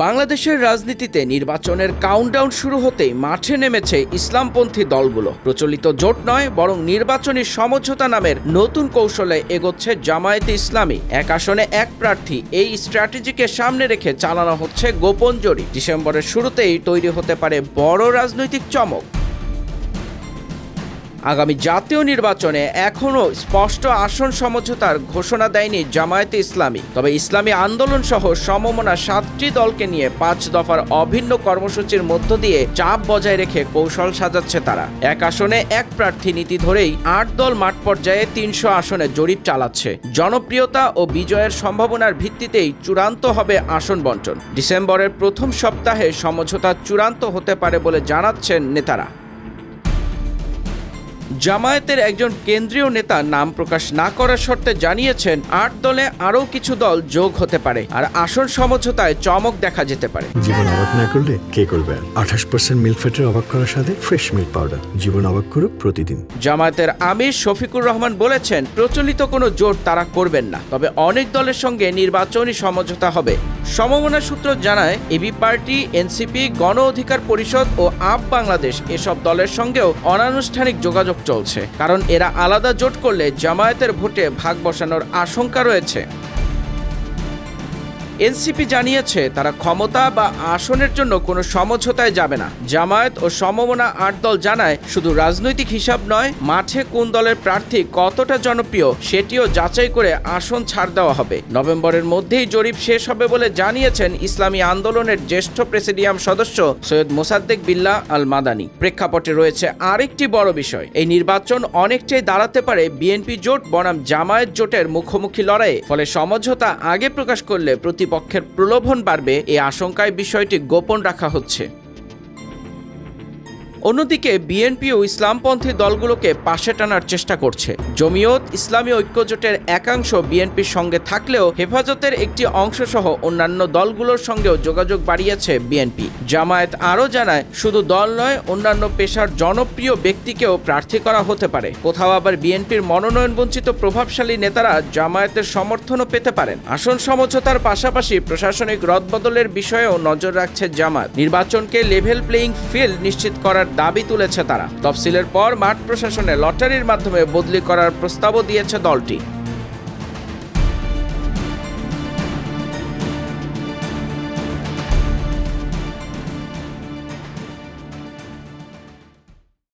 বাংলাদেশের রাজনীতিতে নির্বাচনের কাউন্টডাউন শুরু হতেই মাঠে নেমেছে ইসলামপন্থী দলগুলো। প্রচলিত জোট নয়, বরং নির্বাচনী সমঝোতা নামের নতুন কৌশলে এগোচ্ছে জামায়াতে ইসলামী। এক আসনে এক প্রার্থী, এই স্ট্র্যাটেজিকে সামনে রেখে চালানো হচ্ছে গোপন জরিপ। ডিসেম্বরের শুরুতেই তৈরি হতে পারে বড় রাজনৈতিক চমক। আগামী জাতীয় নির্বাচনে এখনও স্পষ্ট আসন সমঝোতার ঘোষণা দেয়নি জামায়াতে ইসলামী। তবে ইসলামী আন্দোলন সহ সমমনা 7টি দলকে নিয়ে 5 দফার অভিন্ন কর্মসূচির মধ্য দিয়ে চাপ বজায় রেখে কৌশল সাজাচ্ছে তারা। এক আসনে এক প্রার্থী নীতি ধরেই 8 দল মাঠ পর্যায়ে 300 আসনে জরিপ চালাচ্ছে। জনপ্রিয়তা ও বিজয়ের সম্ভাবনার ভিত্তিতেই চূড়ান্ত হবে আসন বণ্টন। ডিসেম্বরের প্রথম সপ্তাহে সমঝোতা চূড়ান্ত হতে পারে বলে জানাচ্ছেন নেতারা। জামায়াতের একজন কেন্দ্রীয় নেতা নাম প্রকাশ না করার শর্তে জানিয়েছেন 8 দলে আরও কিছু দল যোগ হতে পারে আর আসন সমঝোতায় চমক দেখা যেতে পারে। জীবন অবাক না করলে কে করবে? 28% মিল্ক ফ্যাটের অবাক করার সাথে ফ্রেশ মিল্ক পাউডার। জীবন অবাক করুক প্রতিদিন। জামায়াতের আমির শফিকুর রহমান বলেছেন, প্রচলিত কোনো জোট তারা করবেন না, তবে অনেক দলের সঙ্গে নির্বাচনী সমঝোতা হবে। সমমনা সূত্র জানায়, এবি পার্টি, এনসিপি, গণ অধিকার পরিষদ ও আপ বাংলাদেশ এসব দলের সঙ্গেও অনানুষ্ঠানিক যোগাযোগ চলছে, কারণ এরা আলাদা জোট করলে জামায়াতের ভোটে ভাগ বসানোর আশঙ্কা রয়েছে। এনসিপি জানিয়েছে তারা ক্ষমতা বা আসনের জন্য কোনো সমঝোতায় যাবে না। জামায়াত ও সমমনা 8 দল জানায়, শুধু রাজনৈতিক হিসাব নয়, মাঠে কোন দলের প্রার্থী কতটা জনপ্রিয় সেটিও যাচাই করে আসন ছাড় দেওয়া হবে। নভেম্বরের মধ্যেই জরিপ শেষ হবে বলে জানিয়েছেন ইসলামী আন্দোলনের জ্যেষ্ঠ প্রেসিডিয়াম সদস্য সৈয়দ মোসাদ্দেক বিল্লাহ আল মাদানী। প্রেক্ষাপটে রয়েছে আরেকটি বড় বিষয়, এই নির্বাচন অনেকটাই দাঁড়াতে পারে বিএনপি জোট বনাম জামায়াত জোটের মুখোমুখি লড়াইয়ে। ফলে সমঝোতা আগে প্রকাশ করলে প্রতিপক্ষের প্রলোভন বাড়বে, এই আশঙ্কায় বিষয়টি গোপন রাখা হচ্ছে। অন্যদিকে বিএনপি ও ইসলামপন্থী দলগুলোকে পাশে টানার চেষ্টা করছে। জমিয়ত ইসলামী ঐক্যজোটের একাংশ বিএনপির সঙ্গে থাকলেও হেফাজতের একটি অংশ সহ অন্যান্য দলগুলোর সঙ্গেও যোগাযোগ বাড়িয়েছে বিএনপি। জামায়াত আরও জানায়, শুধু দল নয়, অন্যান্য পেশার জনপ্রিয় ব্যক্তিকেও প্রার্থী করা হতে পারে। কোথাও আবার বিএনপির মনোনয়ন বঞ্চিত প্রভাবশালী নেতারা জামায়াতের সমর্থনও পেতে পারেন। আসন সমঝোতার পাশাপাশি প্রশাসনিক রদবদলের বিষয়েও নজর রাখছে জামায়াত। নির্বাচনকে লেভেল প্লেইং ফিল্ড নিশ্চিত করার দাবি তুলেছে তারা। তফসিলের পর মাঠ প্রশাসনে লটারির মাধ্যমে বদলি করার প্রস্তাবও দিয়েছে দলটি।